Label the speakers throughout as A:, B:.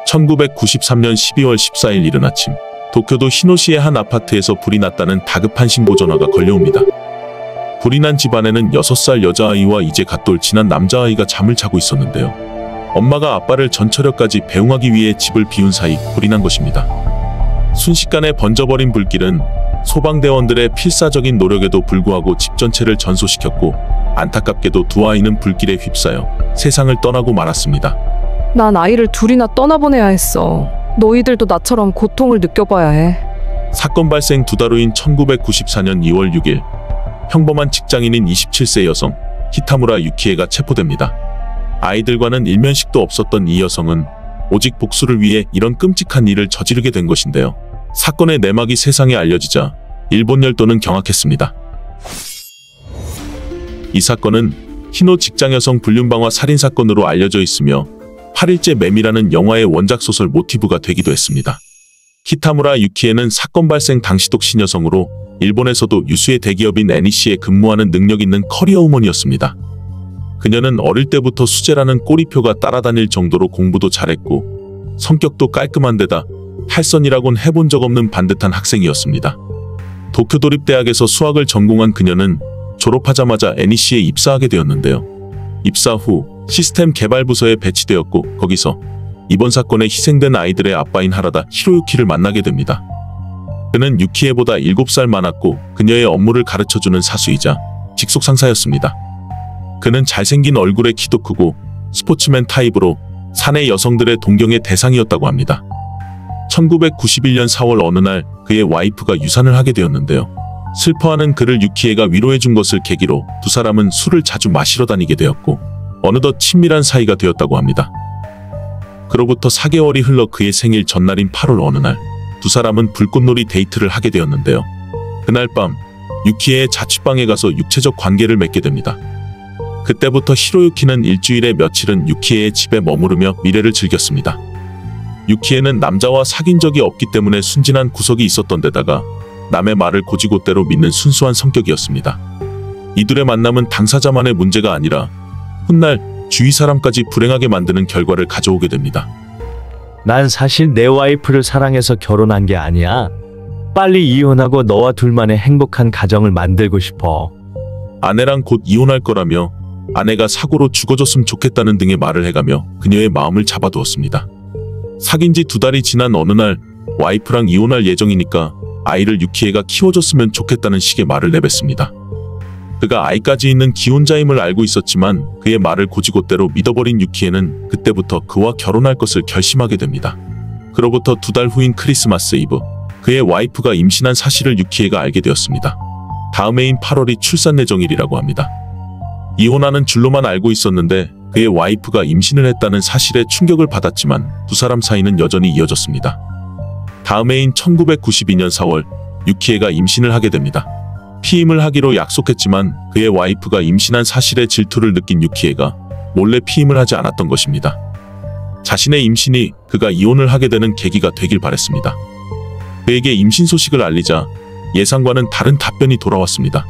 A: 1993년 12월 14일 이른 아침, 도쿄도 히노시의 한 아파트에서 불이 났다는 다급한 신고 전화가 걸려옵니다. 불이 난 집안에는 6살 여자아이와 이제 갓 돌진한 남자아이가 잠을 자고 있었는데요. 엄마가 아빠를 전처력까지 배웅하기 위해 집을 비운 사이 불이 난 것입니다. 순식간에 번져버린 불길은 소방대원들의 필사적인 노력에도 불구하고 집 전체를 전소시켰고, 안타깝게도 두 아이는 불길에 휩싸여 세상을 떠나고 말았습니다.
B: 난 아이를 둘이나 떠나보내야 했어. 너희들도 나처럼 고통을 느껴봐야 해.
A: 사건 발생 2달 후인 1994년 2월 6일, 평범한 직장인인 27세 여성 히타무라 유키에가 체포됩니다. 아이들과는 일면식도 없었던 이 여성은 오직 복수를 위해 이런 끔찍한 일을 저지르게 된 것인데요. 사건의 내막이 세상에 알려지자 일본 열도는 경악했습니다. 이 사건은 히노 직장 여성 불륜방화 살인사건으로 알려져 있으며 8일째 매미라는 영화의 원작 소설 모티브가 되기도 했습니다. 히타무라 유키에는 사건 발생 당시 독신 여성으로 일본에서도 유수의 대기업인 NEC에 근무하는 능력 있는 커리어 우먼이었습니다. 그녀는 어릴 때부터 수재라는 꼬리표가 따라다닐 정도로 공부도 잘했고 성격도 깔끔한 데다 탈선이라곤 해본 적 없는 반듯한 학생이었습니다. 도쿄도립대학에서 수학을 전공한 그녀는 졸업하자마자 NEC에 입사하게 되었는데요. 입사 후 시스템 개발 부서에 배치되었고, 거기서 이번 사건에 희생된 아이들의 아빠인 하라다 히로유키를 만나게 됩니다. 그는 유키에보다 7살 많았고 그녀의 업무를 가르쳐주는 사수이자 직속 상사였습니다. 그는 잘생긴 얼굴에 키도 크고 스포츠맨 타입으로 사내 여성들의 동경의 대상이었다고 합니다. 1991년 4월 어느 날 그의 와이프가 유산을 하게 되었는데요. 슬퍼하는 그를 유키에가 위로해준 것을 계기로 두 사람은 술을 자주 마시러 다니게 되었고 어느덧 친밀한 사이가 되었다고 합니다. 그로부터 4개월이 흘러 그의 생일 전날인 8월 어느 날 두 사람은 불꽃놀이 데이트를 하게 되었는데요. 그날 밤 유키에의 자취방에 가서 육체적 관계를 맺게 됩니다. 그때부터 히로유키는 일주일에 며칠은 유키에의 집에 머무르며 미래를 즐겼습니다. 유키에는 남자와 사귄 적이 없기 때문에 순진한 구석이 있었던 데다가 남의 말을 고지고대로 믿는 순수한 성격이었습니다. 이들의 만남은 당사자만의 문제가 아니라 훗날 주위 사람까지 불행하게 만드는 결과를 가져오게 됩니다.
C: 난 사실 내 와이프를 사랑해서 결혼한 게 아니야. 빨리 이혼하고 너와 둘만의 행복한 가정을 만들고 싶어.
A: 아내랑 곧 이혼할 거라며 아내가 사고로 죽어줬으면 좋겠다는 등의 말을 해가며 그녀의 마음을 잡아두었습니다. 사귄 지 2달이 지난 어느 날 와이프랑 이혼할 예정이니까 아이를 유키에가 키워줬으면 좋겠다는 식의 말을 내뱉습니다. 그가 아이까지 있는 기혼자임을 알고 있었지만 그의 말을 고지고대로 믿어버린 유키에는 그때부터 그와 결혼할 것을 결심하게 됩니다. 그로부터 2달 후인 크리스마스 이브, 그의 와이프가 임신한 사실을 유키에가 알게 되었습니다. 다음 해인 8월이 출산 예정일이라고 합니다. 이혼하는 줄로만 알고 있었는데 그의 와이프가 임신을 했다는 사실에 충격을 받았지만 두 사람 사이는 여전히 이어졌습니다. 다음 해인 1992년 4월 유키에가 임신을 하게 됩니다. 피임을 하기로 약속했지만 그의 와이프가 임신한 사실에 질투를 느낀 유키에가 몰래 피임을 하지 않았던 것입니다. 자신의 임신이 그가 이혼을 하게 되는 계기가 되길 바랬습니다. 그에게 임신 소식을 알리자 예상과는 다른 답변이 돌아왔습니다.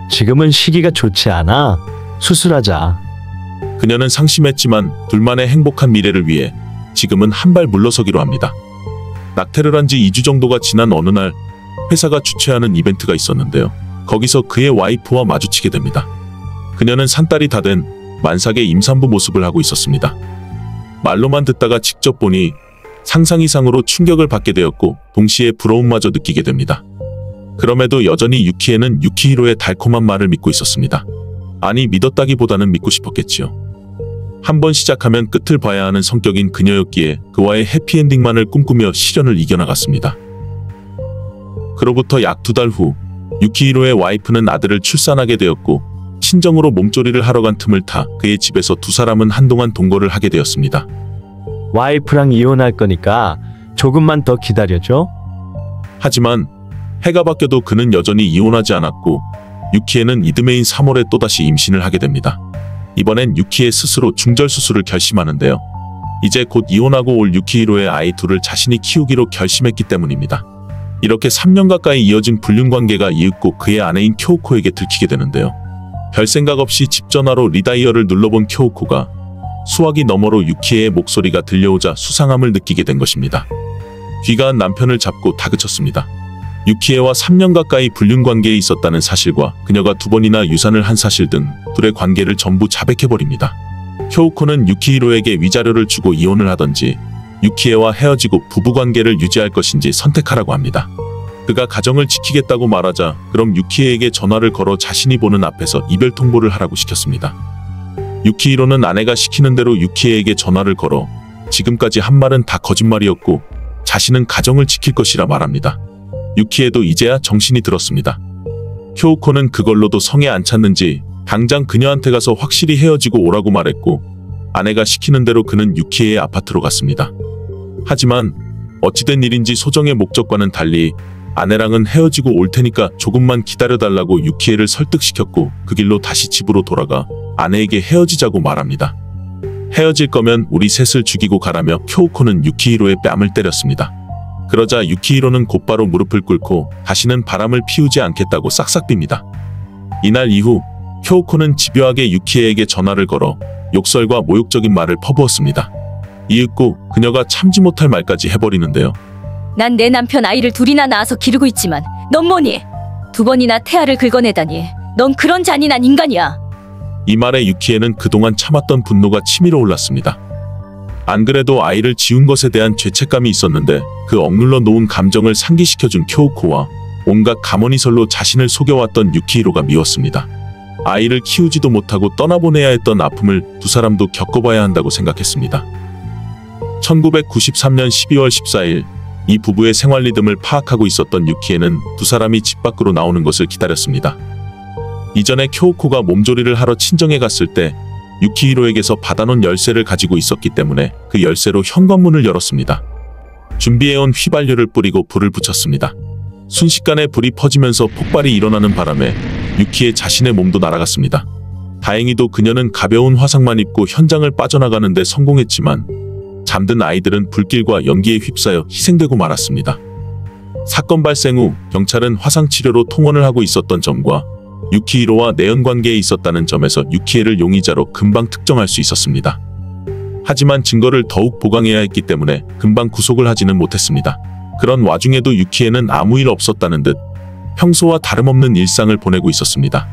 C: 지금은 시기가 좋지 않아. 수술하자.
A: 그녀는 상심했지만 둘만의 행복한 미래를 위해 지금은 한 발 물러서기로 합니다. 낙태를 한 지 2주 정도가 지난 어느 날 회사가 주최하는 이벤트가 있었는데요. 거기서 그의 와이프와 마주치게 됩니다. 그녀는 산딸이 다 된 만삭의 임산부 모습을 하고 있었습니다. 말로만 듣다가 직접 보니 상상 이상으로 충격을 받게 되었고 동시에 부러움마저 느끼게 됩니다. 그럼에도 여전히 유키에는 유키히로의 달콤한 말을 믿고 있었습니다. 아니, 믿었다기보다는 믿고 싶었겠지요. 한번 시작하면 끝을 봐야 하는 성격인 그녀였기에 그와의 해피엔딩만을 꿈꾸며 시련을 이겨나갔습니다. 그로부터 약 2달 후 유키히로의 와이프는 아들을 출산하게 되었고 친정으로 몸조리를 하러 간 틈을 타 그의 집에서 두 사람은 한동안 동거를 하게 되었습니다.
C: 와이프랑 이혼할 거니까 조금만 더 기다려줘.
A: 하지만 해가 바뀌어도 그는 여전히 이혼하지 않았고 유키에는 이듬해인 3월에 또다시 임신을 하게 됩니다. 이번엔 유키에 스스로 중절 수술을 결심하는데요. 이제 곧 이혼하고 올 유키히로의 아이 둘을 자신이 키우기로 결심했기 때문입니다. 이렇게 3년 가까이 이어진 불륜관계가 이윽고 그의 아내인 쿄우코에게 들키게 되는데요. 별 생각 없이 집 전화로 리다이얼을 눌러본 쿄우코가 수화기 너머로 유키에의 목소리가 들려오자 수상함을 느끼게 된 것입니다. 귀가한 남편을 잡고 다그쳤습니다. 유키에와 3년 가까이 불륜관계에 있었다는 사실과 그녀가 2번이나 유산을 한 사실 등 둘의 관계를 전부 자백해버립니다. 효우코는 유키히로에게 위자료를 주고 이혼을 하던지 유키에와 헤어지고 부부관계를 유지할 것인지 선택하라고 합니다. 그가 가정을 지키겠다고 말하자 그럼 유키에에게 전화를 걸어 자신이 보는 앞에서 이별 통보를 하라고 시켰습니다. 유키히로는 아내가 시키는 대로 유키에에게 전화를 걸어 지금까지 한 말은 다 거짓말이었고 자신은 가정을 지킬 것이라 말합니다. 유키에도 이제야 정신이 들었습니다. 효우코는 그걸로도 성에 안 찼는지 당장 그녀한테 가서 확실히 헤어지고 오라고 말했고 아내가 시키는 대로 그는 유키에의 아파트로 갔습니다. 하지만 어찌된 일인지 소정의 목적과는 달리 아내랑은 헤어지고 올 테니까 조금만 기다려달라고 유키에를 설득시켰고 그 길로 다시 집으로 돌아가 아내에게 헤어지자고 말합니다. 헤어질 거면 우리 셋을 죽이고 가라며 효우코는 유키히로의 뺨을 때렸습니다. 그러자 유키히로는 곧바로 무릎을 꿇고 다시는 바람을 피우지 않겠다고 싹싹 빕니다. 이날 이후 효우코는 집요하게 유키에에게 전화를 걸어 욕설과 모욕적인 말을 퍼부었습니다. 이윽고 그녀가 참지 못할 말까지 해버리는데요.
D: 난 내 남편 아이를 둘이나 낳아서 기르고 있지만 넌 뭐니? 2번이나 태아를 긁어내다니. 넌 그런 잔인한 인간이야.
A: 이 말에 유키에는 그동안 참았던 분노가 치밀어 올랐습니다. 안 그래도 아이를 지운 것에 대한 죄책감이 있었는데 그 억눌러 놓은 감정을 상기시켜준 쿄우코와 온갖 가모니설로 자신을 속여왔던 유키히로가 미웠습니다. 아이를 키우지도 못하고 떠나보내야 했던 아픔을 두 사람도 겪어봐야 한다고 생각했습니다. 1993년 12월 14일 이 부부의 생활 리듬을 파악하고 있었던 유키에는 두 사람이 집 밖으로 나오는 것을 기다렸습니다. 이전에 쿄우코가 몸조리를 하러 친정에 갔을 때 유키히로에게서 받아놓은 열쇠를 가지고 있었기 때문에 그 열쇠로 현관문을 열었습니다. 준비해온 휘발유를 뿌리고 불을 붙였습니다. 순식간에 불이 퍼지면서 폭발이 일어나는 바람에 유키에 자신의 몸도 날아갔습니다. 다행히도 그녀는 가벼운 화상만 입고 현장을 빠져나가는 데 성공했지만 잠든 아이들은 불길과 연기에 휩싸여 희생되고 말았습니다. 사건 발생 후 경찰은 화상치료로 통원을 하고 있었던 점과 유키히로와 내연관계에 있었다는 점에서 유키에를 용의자로 금방 특정할 수 있었습니다. 하지만 증거를 더욱 보강해야 했기 때문에 금방 구속을 하지는 못했습니다. 그런 와중에도 유키에는 아무 일 없었다는 듯 평소와 다름없는 일상을 보내고 있었습니다.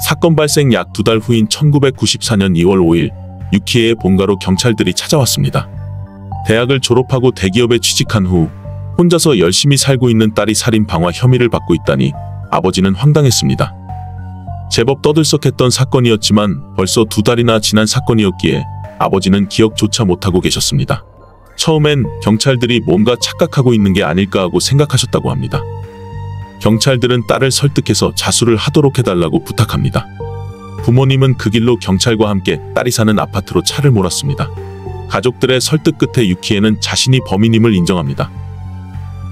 A: 사건 발생 약 2달 후인 1994년 2월 5일 유키에의 본가로 경찰들이 찾아왔습니다. 대학을 졸업하고 대기업에 취직한 후 혼자서 열심히 살고 있는 딸이 살인 방화 혐의를 받고 있다니 아버지는 황당했습니다. 제법 떠들썩했던 사건이었지만 벌써 2달이나 지난 사건이었기에 아버지는 기억조차 못하고 계셨습니다. 처음엔 경찰들이 뭔가 착각하고 있는 게 아닐까 하고 생각하셨다고 합니다. 경찰들은 딸을 설득해서 자수를 하도록 해달라고 부탁합니다. 부모님은 그 길로 경찰과 함께 딸이 사는 아파트로 차를 몰았습니다. 가족들의 설득 끝에 유키에는 자신이 범인임을 인정합니다.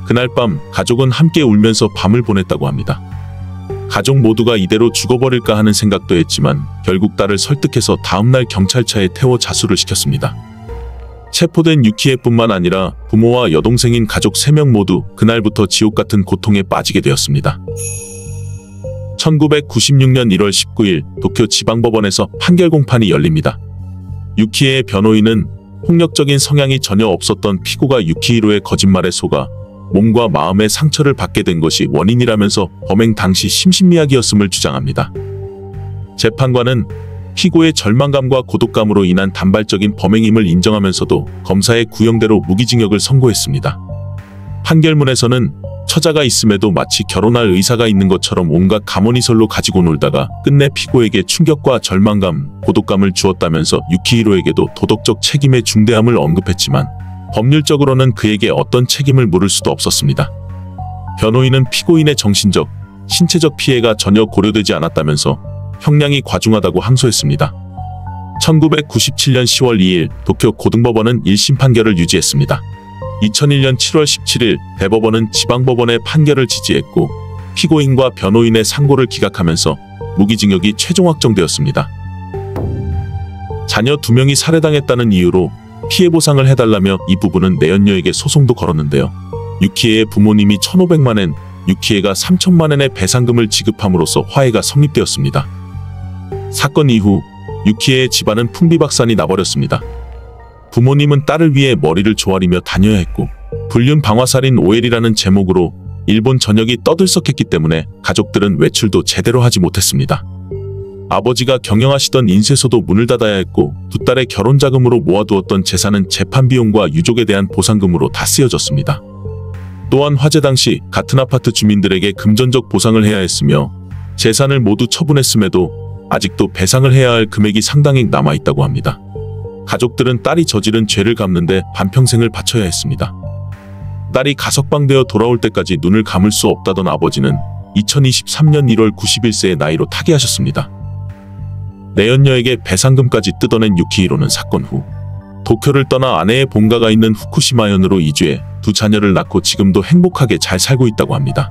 A: 그날 밤 가족은 함께 울면서 밤을 보냈다고 합니다. 가족 모두가 이대로 죽어버릴까 하는 생각도 했지만 결국 딸을 설득해서 다음날 경찰차에 태워 자수를 시켰습니다. 체포된 유키에뿐만 아니라 부모와 여동생인 가족 3명 모두 그날부터 지옥 같은 고통에 빠지게 되었습니다. 1996년 1월 19일 도쿄 지방법원에서 판결 공판이 열립니다. 유키에의 변호인은 폭력적인 성향이 전혀 없었던 피고가 유키히로의 거짓말에 속아 몸과 마음의 상처를 받게 된 것이 원인이라면서 범행 당시 심신미약이었음을 주장합니다. 재판관은 피고의 절망감과 고독감으로 인한 단발적인 범행임을 인정하면서도 검사의 구형대로 무기징역을 선고했습니다. 판결문에서는 처자가 있음에도 마치 결혼할 의사가 있는 것처럼 온갖 가모니설로 가지고 놀다가 끝내 피고에게 충격과 절망감, 고독감을 주었다면서 유키히로에게도 도덕적 책임의 중대함을 언급했지만 법률적으로는 그에게 어떤 책임을 물을 수도 없었습니다. 변호인은 피고인의 정신적, 신체적 피해가 전혀 고려되지 않았다면서 형량이 과중하다고 항소했습니다. 1997년 10월 2일 도쿄 고등법원은 1심 판결을 유지했습니다. 2001년 7월 17일 대법원은 지방법원의 판결을 지지했고 피고인과 변호인의 상고를 기각하면서 무기징역이 최종 확정되었습니다. 자녀 2명이 살해당했다는 이유로 피해 보상을 해달라며 이 부부는 내연녀에게 소송도 걸었는데요. 유키에의 부모님이 1,500만엔, 유키에가 3,000만엔의 배상금을 지급함으로써 화해가 성립되었습니다. 사건 이후 유키에의 집안은 풍비박산이 나버렸습니다. 부모님은 딸을 위해 머리를 조아리며 다녀야 했고 불륜 방화살인 오엘이라는 제목으로 일본 전역이 떠들썩했기 때문에 가족들은 외출도 제대로 하지 못했습니다. 아버지가 경영하시던 인쇄소도 문을 닫아야 했고 두 딸의 결혼 자금으로 모아두었던 재산은 재판 비용과 유족에 대한 보상금으로 다 쓰여졌습니다. 또한 화재 당시 같은 아파트 주민들에게 금전적 보상을 해야 했으며 재산을 모두 처분했음에도 아직도 배상을 해야 할 금액이 상당히 남아있다고 합니다. 가족들은 딸이 저지른 죄를 갚는데 반평생을 바쳐야 했습니다. 딸이 가석방되어 돌아올 때까지 눈을 감을 수 없다던 아버지는 2023년 1월 91세의 나이로 타계하셨습니다. 내연녀에게 배상금까지 뜯어낸 유키히로는 사건 후 도쿄를 떠나 아내의 본가가 있는 후쿠시마현으로 이주해 두 자녀를 낳고 지금도 행복하게 잘 살고 있다고 합니다.